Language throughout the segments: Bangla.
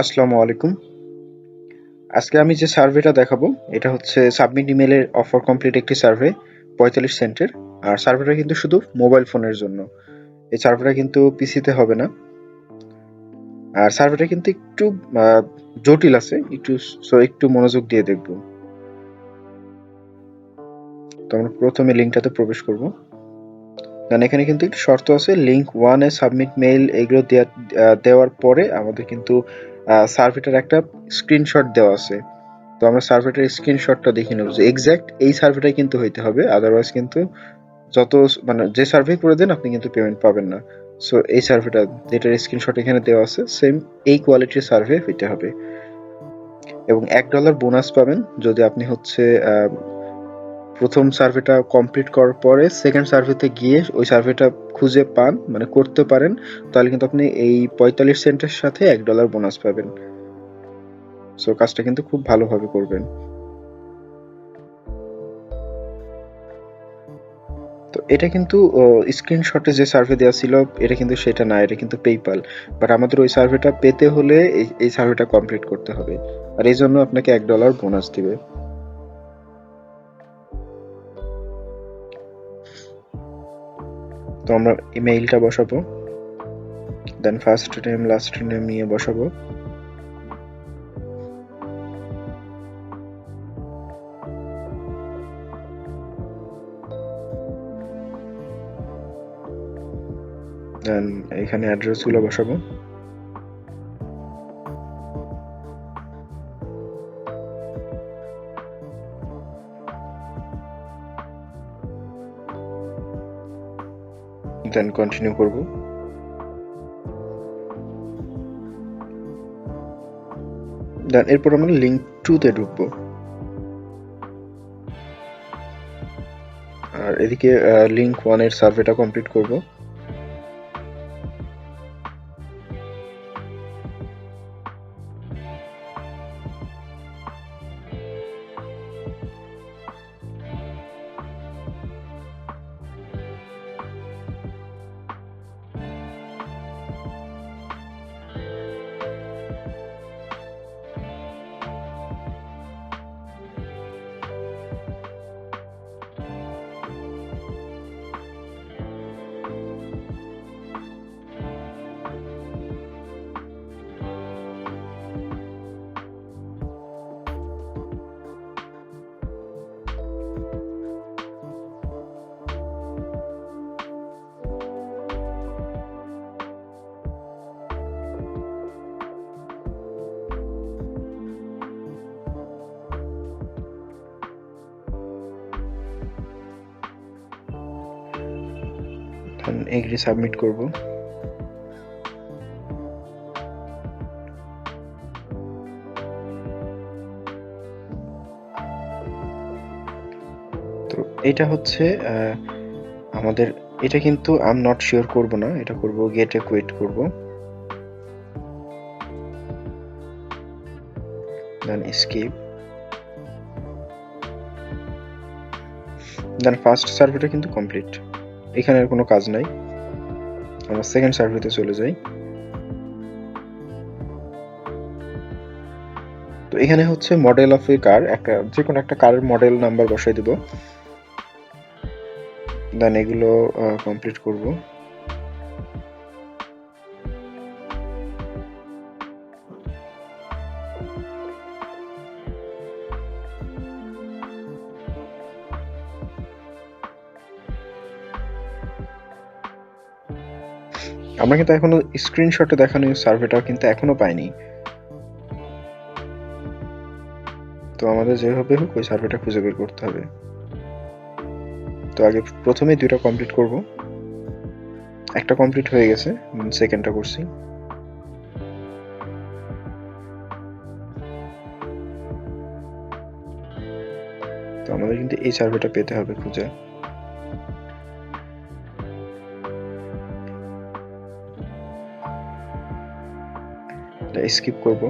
আসসালামু আলাইকুম। আজকে আমি যে সার্ভেটা দেখাবো এটা হচ্ছে সাবমিট ইমেইলের অফার কমপ্লিট একটি সার্ভে ৪৫ সেন্টের। আর সার্ভেটা কিন্তু শুধু মোবাইল ফোনের জন্য। এই সার্ভেটা কিন্তু পিসিতে হবে না। আর সার্ভেটা কিন্তু একটু জটিল আছে, একটু মনোযোগ দিয়ে দেখব। তো আমরা প্রথমে লিঙ্কটাতে প্রবেশ করব। কারণ এখানে কিন্তু একটু শর্ত আছে, লিঙ্ক 1 এ সাবমিট মেইল এগুলো দেওয়ার পরে আমাদের কিন্তু সার্ভেটার একটা স্ক্রিনশট দেওয়া আছে। তো আমরা সার্ভেটার স্ক্রিনশটটা দেখে নেব যে এক্স্যাক্ট এই সার্ভেটাই কিন্তু হইতে হবে, আদারওয়াইজ কিন্তু যে সার্ভে করে দেন আপনি কিন্তু পেমেন্ট পাবেন না। সো এই সার্ভেটা যেটার স্ক্রিনশট এখানে দেওয়া আছে সেম এই কোয়ালিটির সার্ভে হইতে হবে এবং $1 বোনাস পাবেন যদি আপনি হচ্ছে প্রথম সার্ভেটা কমপ্লিট করার পরে সেকেন্ড সার্ভেতে গিয়ে ওই সার্ভেটা খুঁজে পান, মানে করতে পারেন, তাহলে কিন্তু আপনি এই ৪৫ সেন্টের সাথে $1 বোনাস পাবেন। সো কাজটা কিন্তু খুব ভালোভাবে করবেন। তো এটা কিন্তু স্ক্রিনশটে যে সার্ভে দেওয়া ছিল এটা কিন্তু সেটা না, এটা কিন্তু পেইপাল। বাট আমাদের ওই সার্ভেটা পেতে হলে এই সার্ভেটা কমপ্লিট করতে হবে, আর এই জন্য আপনাকে $1 বোনাস দিবে। তো আমরা ইমেইলটা বসাবো, দেন ফার্স্ট নেম লাস্ট নেম নিয়ে বসাবো। দেন এখানে অ্যাড্রেসগুলো বসাবো। দেন কন্টিনিউ করব। দেন এরপর আমরা লিঙ্ক 2 তে ঢুকবো। আর এদিকে লিঙ্ক 1 এর সার্ভেটা কমপ্লিট করব। দেন এগ্রি সাবমিট করব। তো এটা হচ্ছে আমাদের, এটা কিন্তু আই এম নট শিওর করব না, এটা করব গেট এ কুইট করব। দেন স্কিপ। দেন ফার্স্ট সার্ভেটা কিন্তু কমপ্লিট, এখানে আর কোনো কাজ নাই। আমরা সেকেন্ড সার্ভেতে চলে যাই। তো এখানে হচ্ছে মডেল অফ এ কার, যে কোনো একটা কারের মডেল নাম্বার বসাই দিব। দেন এগুলো কমপ্লিট করব। আমরা কিন্তু এখনো স্ক্রিনশটে দেখানো সার্ভেটা কিন্তু এখনো পাইনি। তো আমাদের যেভাবে হোক ওই সার্ভেটা খুঁজে বের করতে হবে। তো আগে প্রথমে দুইটা কমপ্লিট করব। একটা কমপ্লিট হয়ে গেছে, সেকেন্ডটা করছি। তো আমাদের কিন্তু এই সার্ভেটা পেতে হবে খুঁজে। স্কিপ করব।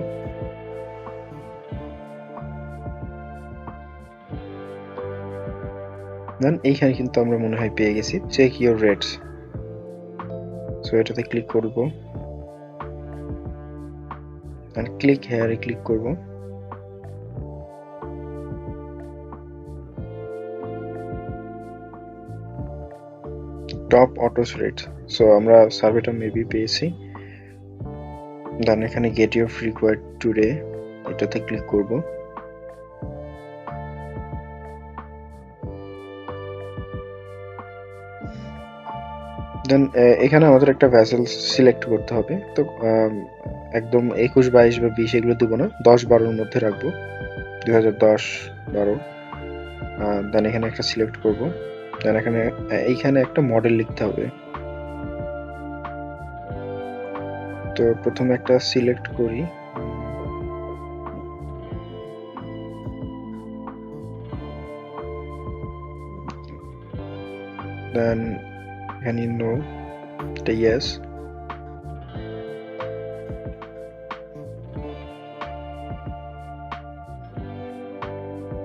দেন এইখানে কিন্তু আমরা মনে হয় পেয়ে গেছি, চেক ইউর রেটস। সো এটাতে ক্লিক করব। ক্লিক হেয়ারে ক্লিক করব। টপ অটো রেট, সো আমরা সার্ভেটা মেবি পেয়েছি। দেন এখানে গেট ইউর রিকোয়ার্ড টুডে এটাতে ক্লিক করব। দেন এখানে আমাদের একটা ভ্যাসেল সিলেক্ট করতে হবে। তো একদম 21, 22 বা 20 এগুলো দেবো না, 10-12-র মধ্যে রাখবো, 2010-12। দেন এখানে একটা সিলেক্ট করব। দেন এইখানে একটা মডেল লিখতে হবে। তো প্রথমে একটা সিলেক্ট করি, দেন এখানে নো, এটা ইয়েস।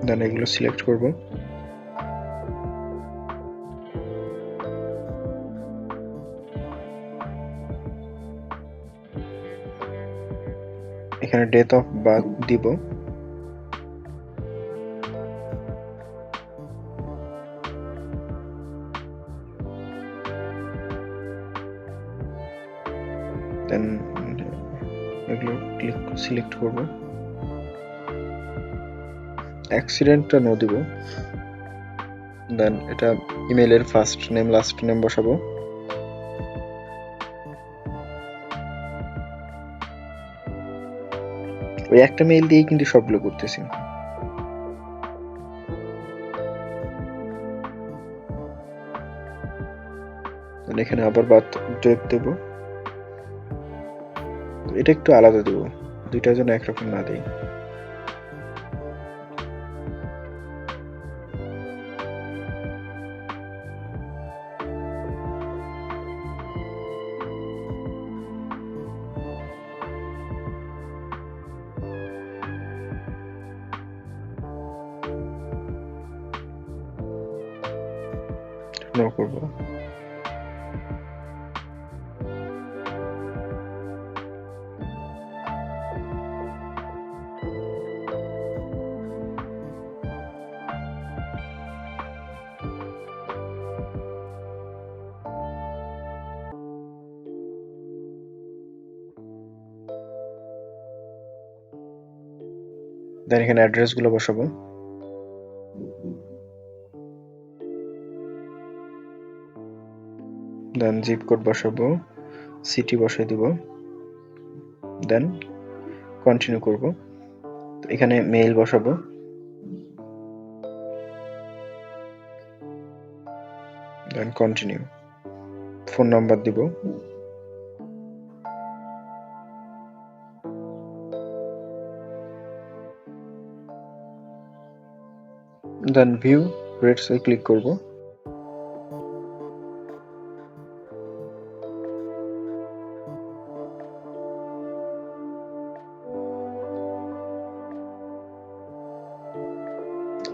দেন এগুলো সিলেক্ট করব। এখানে ডেট অফ বার্থ দিব। দেন এগুলো সিলেক্ট করব। অ্যাক্সিডেন্টটা নো দিব। দেন এটা ইমেলের ফার্স্ট নেম লাস্ট নেম বসাবো। ওই একটা মেইল দিয়ে কিন্তু সবগুলো করতেছি। এখানে আবার বার্থ ডেট দেব। এটা একটু আলাদা দেব, দুইটার জন্য একরকম না দিই। নো করব। দেন এখানে অ্যাড্রেস গুলো বসাবো। দেন জিপ কোড বসাবো, সিটি বসাই দিব। দেন কন্টিনিউ করব। এখানে মেইল বসাবো। দেন কন্টিনিউ। ফোন নাম্বার দিব। দেন ভিউ রেটস এ ক্লিক করব।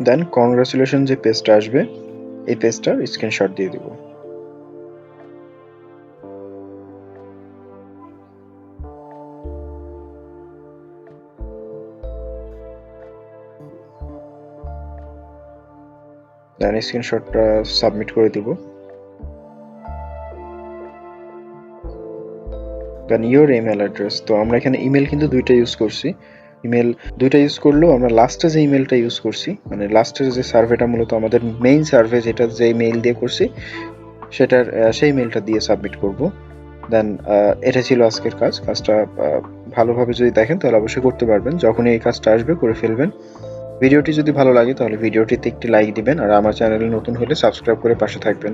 দেন কংগ্রাচুলেশন যে পেজটা আসবে এই পেজটার স্ক্রিনশট দিয়ে দিব। দেন স্ক্রিনশটটা সাবমিট করে দিব। দেন ইওর ইমেল অ্যাড্রেস, তো আমরা এখানে ইমেল কিন্তু দুইটা ইউজ করছি। ইমেল দুইটা ইউজ করলেও আমরা লাস্টে যে ইমেলটা ইউজ করছি, মানে লাস্টের যে সার্ভেটা মূলত আমাদের মেইন সার্ভে যেটা যে মেইল দিয়ে করছি সেটার সেই মেইলটা দিয়ে সাবমিট করব। দেন এটা ছিল আজকের কাজটা ভালোভাবে যদি দেখেন তাহলে অবশ্যই করতে পারবেন। যখনই এই কাজটা আসবে করে ফেলবেন। ভিডিওটি যদি ভালো লাগে তাহলে ভিডিওটিতে একটি লাইক দিবেন, আর আমার চ্যানেলে নতুন হলে সাবস্ক্রাইব করে পাশে থাকবেন।